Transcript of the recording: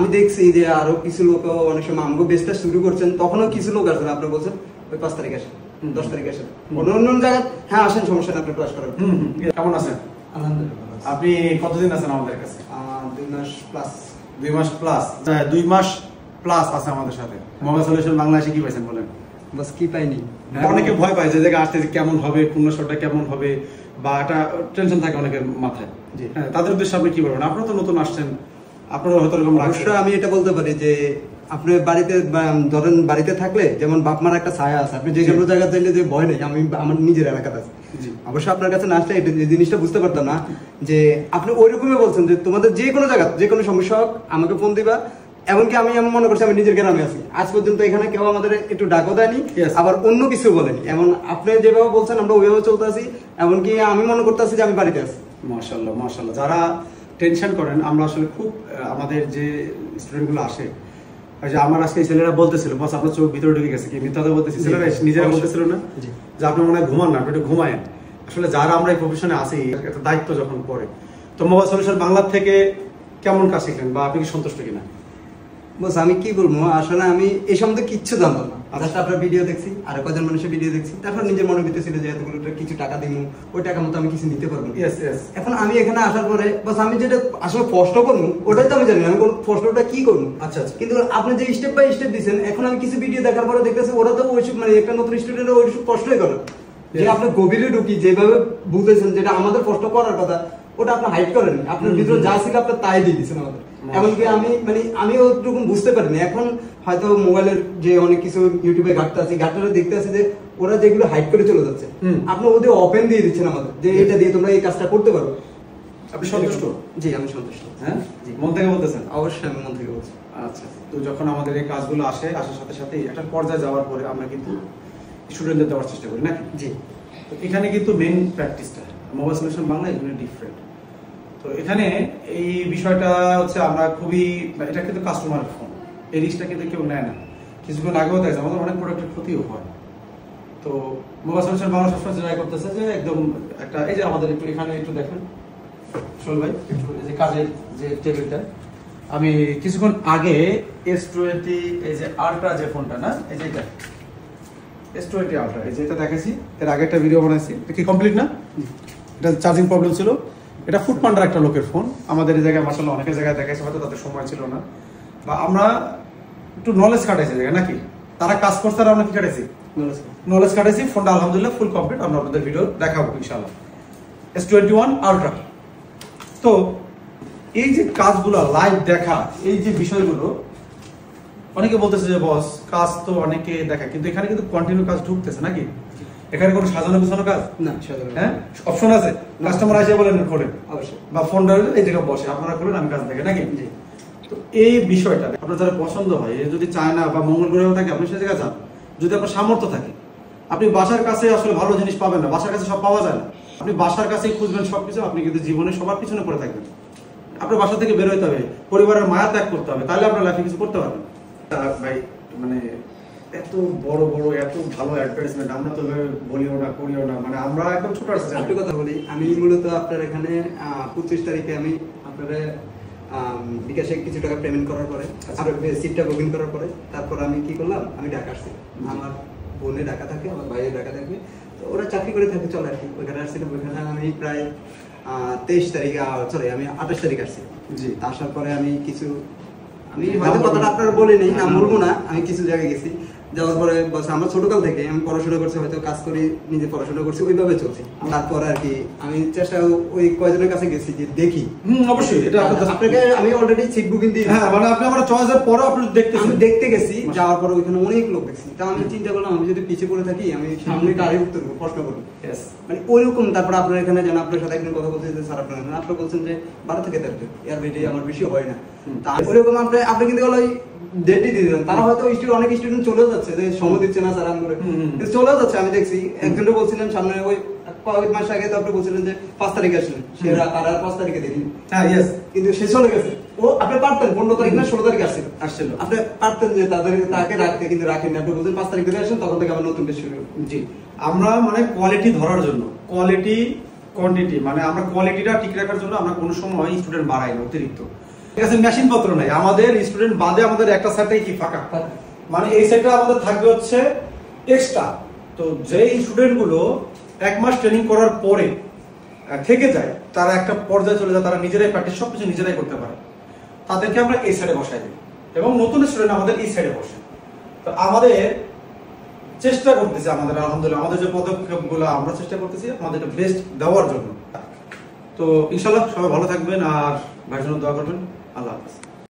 আমি দেখছি যে আরো কিছু লোক অনেক সময় আমগো বেচতে শুরু করছেন, তখনও কিছু লোক আসেন আপনি বলছেন ওই 5 তারিখ আসেন, 10 তারিখ আসেন, অন্য জায়গায় হ্যাঁ আসেন, সমস্যা নেই, আপনি ক্লাস করেন। কেমন আছেন? আলহামদুলিল্লাহ। আপনি কতদিন আছেন আমাদের কাছে? 2 মাস প্লাস। 2 মাস প্লাস। 2 মাস প্লাস আছে আমাদের সাথে। মোবাইল সলিউশন বাংলাদেশে কি পাইছেন বলেন? বাস কি পাইনি। অনেকে ভয় পায় যে জায়গা আসতে কেমন হবে, কোন শটটা কেমন হবে, বা একটা টেনশন থাকে অনেকের মাথায়। হ্যাঁ, তাদের উদ্দেশ্যে আপনি কি বলবেন? আপনারা তো নতুন আসছেন, আপনারা হয়তো এরকম অবশ্য আমি এটা বলতে পারি যে আপনি বাড়িতে ধরেন বাড়িতে থাকলে যেমন বাপ মার একটা ছায়া আছে, আপনি যে কোনো জায়গায় চাইলে যে ভয় নেই, আমি আমার নিজের এলাকাতে আছি। অবশ্য আপনার কাছে না আসলে এই জিনিসটা বুঝতে পারতাম না যে আপনি ওই রকমই বলছেন যে তোমাদের যে কোনো জায়গা যে কোনো সমস্যা হোক আমাকে ফোন দিবা। এমনকি আমি মনে করছি আমি নিজের গ্রামে আছি, আজ পর্যন্ত এখানে কেউ আমাদের একটু ডাকও দেয়নি, আবার অন্য কিছু বলেনি। এমন আপনি যেভাবে বলছেন আমরা ওইভাবে চলতে আছি, এমনকি আমি মনে করতেছি যে আমি বাড়িতে আছি। মাশাআল্লাহ মাশাআল্লাহ। যারা টেনশন করেন, আমরা আসলে খুব আমাদের যে স্টুডেন্টগুলো আসে, যে আমার আজকে ছেলেরা বলতেছিল বস আপনার চোখ ভিতরে ঢুকে গেছে, কি মিথ্যা বলতেছি, ছেলেরা নিজেরা বলতেছিল না যে আপনি মনে হয় ঘুমান না, আপনি একটু ঘুমায়েন। আসলে যারা আমরা এই প্রফেশনে আছি, একটা দায়িত্ব যখন পড়ে, তো মোবাইল সলিউশন বাংলা থেকে কেমন কাজ শিখলেন বা আপনি কি সন্তুষ্ট কিনা? বস আমি কি বলবো, আসলে আমি এই সম্বন্ধে কিচ্ছু জানতাম না। জাস্ট আপনার ভিডিও দেখছি, আর কজন মানুষের ভিডিও দেখছি, তারপর নিজের মনে ভিতরে ছিল যে এতগুলো কিছু টাকা দিব, ওই টাকা মতো আমি কিছু নিতে পারবো। এখন আমি এখানে আসার পরে বস আমি যেটা আসলে কষ্ট করবো ওটাই তো আমি জানি, আমি কষ্টটা কি করবো। আচ্ছা, কিন্তু আপনি যে স্টেপ বাই স্টেপ দিচ্ছেন, এখন আমি কিছু ভিডিও দেখার পরে দেখতেছি ওরা তো ওইসব মানে একটা নতুন স্টুডেন্ট ওইসব কষ্টই করে, যে আপনি গভীরে ঢুকি যেভাবে বুঝেছেন যেটা আমাদের কষ্ট করার কথা ওটা আপনি হাইড করেন, আপনার ভিতরে যা ছিল আপনি তাই দিয়ে দিচ্ছেন আমাদের। এমনকি আমি ওরকম বুঝতে পারিনি। এখন হয়তো মোবাইলের যে অনেক কিছু ইউটিউবে ঘাটতে আছে, ঘাটতে দেখতে আছে যে ওরা যেগুলো হাইড করে চলে যাচ্ছে, আপনি ওদের ওপেন দিয়ে দিচ্ছেন আমাদের, যে এটা দিয়ে তোমরা এই কাজটা করতে পারো। আপনি সন্তুষ্ট? জি আমি সন্তুষ্ট। হ্যাঁ, মন থেকে বলতেছেন? অবশ্যই আমি মন থেকে বলছি। আচ্ছা, তো যখন আমাদের এই কাজগুলো আসার সাথে সাথে একটা পর্যায়ে যাওয়ার পরে আমরা কিন্তু স্টুডেন্টদের দেওয়ার চেষ্টা করি নাকি? জি। তো এখানে কিন্তু মেইন প্র্যাকটিসটা মোবাইল সলিউশন বাংলা এগুলো ডিফারেন্ট। তো এখানে এই বিষয়টা হচ্ছে আমরা খুবই, এটা কিন্তু কাস্টমার ফোন, এই রিস্কটা কিন্তু কেউ নেয় না। কিছুক্ষণ আগেও দেখছে আমাদের অনেক প্রোডাক্টের ক্ষতিও হয়। তো মোবাইল সলিউশন বাংলা সবসময় ট্রাই করতেছে যে একদম একটা, এই যে আমাদের একটু এখানে একটু দেখেন শোল ভাই, যে কাজের যে টেবিলটা, আমি কিছুক্ষণ আগে S20 এই যে আলট্রা যে ফোনটা না, এই যে এটা S20 আলট্রা, এই যে এটা দেখাইছি, এর আগে একটা ভিডিও বানাইছি, এটা কি কমপ্লিট না? এটা চার্জিং প্রবলেম ছিল, এটা ফুড পান্ডার একটা লোকের ফোন, আমাদের এই জায়গায় মাশাআল্লাহ অনেকের জায়গায় দেখাইছে, হয়তো তাদের সময় ছিল না বা আমরা একটু নলেজ কাটাইছি জায়গায় নাকি, তারা কাজ করছে আর আমরা কি কাটাইছি, নলেজ কাটাইছি। ফোনটা আলহামদুলিল্লাহ ফুল কমপ্লিট, আমরা আপনাদের ভিডিও দেখাবো ইনশাআল্লাহ। S21 ultra. তো এই যে কাজগুলো লাইভ দেখা, এই যে বিষয়গুলো, অনেকে বলতেছে যে বস কাজ তো অনেকে দেখা, কিন্তু এখানে কিন্তু কন্টিনিউ কাজ ঢুকতেছে নাকি? এখানে কোনো সাজানো গোছানো কাজ না, হ্যাঁ অপশন আছে, কাস্টমার আসে বলেন খোলেন, অবশ্যই, বা ফোনটা এই জায়গায় বসে আপনারা খুলেন আমি কাজ দেখে নাকি? তো এই বিষয়টা আপনার যারা পছন্দ হয়, যদি চায়না বা মঙ্গল গ্রহেও থাকে আপনি সে জায়গায় যান, যদি আপনার সামর্থ্য থাকে। আপনি বাসার কাছে আসলে ভালো জিনিস পাবেন না, বাসার কাছে সব পাওয়া যায় না। আপনি বাসার কাছেই খুঁজবেন সবকিছু, আপনি কিন্তু জীবনে সবার পিছনে পড়ে থাকবেন। আপনার বাসা থেকে বের হইতে হবে, পরিবারের মায়া ত্যাগ করতে হবে, তাহলে আপনার লাইফে কিছু করতে পারবেন। ভাই মানে এত বড় বড় এত ভালো অ্যাডভার্টাইজমেন্ট আমরা তো বলিও না করিও না, মানে আমরা একদম ছোট আছে। একটা কথা বলি, আমি মূলত আপনার এখানে 25 তারিখে আমি আপনার বিকাশে কিছু টাকা পেমেন্ট করার পরে আর সিটটা বুকিং করার পরে তারপর আমি কি করলাম, আমি ঢাকা আসছি। আমার বোনে ঢাকা থাকে, আমার ভাইয়ের ঢাকা থাকবে, তো ওরা চাকরি করে থাকে, চলে আর কি। ওইখানে আসছিলাম, ওইখানে আমি প্রায় 23 তারিখে সরি আমি 28 তারিখ আসছি। জি, আসার পরে আমি কিছু, আমি হয়তো কথাটা আপনারা বলে নেই, না বলবো না, আমি কিছু জায়গায় গেছি। যাওয়ার পরে বলছে আমরা ছোটকাল থেকে আমি পড়াশোনা করছি, হয়তো কাজ করি, নিজে পড়াশোনা করছি, ওইভাবে চলছি। তারপর আর কি আমি চেষ্টা ওই কয়জনের কাছে গেছি যে দেখি। অবশ্যই এটা আপনাকে আমি অলরেডি সিট বুকিং দিয়ে, হ্যাঁ মানে আপনি আমার চয়েসের পরে আপনি আমি দেখতে গেছি। যাওয়ার পরে ওইখানে অনেক লোক দেখছি, তা আমি চিন্তা করলাম আমি যদি পিছিয়ে পড়ে থাকি আমি সামনে গাড়ি উঠতে পারবো, প্রশ্ন করবো মানে ওইরকম। তারপর আপনার এখানে যেন আপনার সাথে একদিন কথা বলতে স্যার আপনারা বলছেন যে 12 থেকে 13 এর বেশি আমার বেশি হয় না। তা ওইরকম আপনি কিন্তু ওই ডেটই দিয়ে দিলেন। তারা হয়তো অনেক স্টুডেন্ট চলে যাচ্ছে যে সময় দিচ্ছে না স্যার আমরা, কিন্তু চলে যাচ্ছে। আমি দেখছি একজনটা বলছিলেন সামনে ওই কয়েক মাস আগে, তো আপনি বলছিলেন যে 5 তারিখে আসলেন, সে তারা 5 তারিখে দিলেন, কিন্তু সে চলে গেছে। ও আপনি পারতেন 15 তারিখ না 16 তারিখ আসছিল, আপনি পারতেন যে তাকে রাখতে, কিন্তু রাখেন। আপনি বলছেন 5 তারিখ ধরে আসেন, তখন থেকে আবার নতুন বেশ শুরু। জি, আমরা মানে কোয়ালিটি ধরার জন্য, কোয়ালিটি কোয়ান্টিটি, মানে আমরা কোয়ালিটিটা ঠিক রাখার জন্য আমরা কোনো সময় স্টুডেন্ট বাড়াই না অতিরিক্ত। ঠিক আছে, মেশিন পত্র নাই আমাদের, স্টুডেন্ট বাদে আমাদের একটা সাইডটাই কি ফাঁকা, মানে এই সাইডটা আমাদের থাকবে হচ্ছে এক্সট্রা। তো যেই স্টুডেন্ট গুলো 1 মাস ট্রেনিং করার পরে থেকে যায়, তারা একটা পর্যায়ে চলে যায়, তারা নিজেরাই প্র্যাকটিস সবকিছু নিজেরাই করতে পারে, তাদেরকে আমরা এই সাইডে বসাই দিই এবং নতুন স্টুডেন্ট আমাদের এই সাইডে বসে। তো আমাদের চেষ্টা করতেছি, আমাদের আলহামদুলিল্লাহ আমাদের যে পদক্ষেপগুলো আমরা চেষ্টা করতেছি আমাদেরকে বেস্ট দেওয়ার জন্য। তো ইনশাআল্লাহ সবাই ভালো থাকবেন আর ভাইয়ের জন্য দোয়া করবেন। আল্লাহ হাফেজ।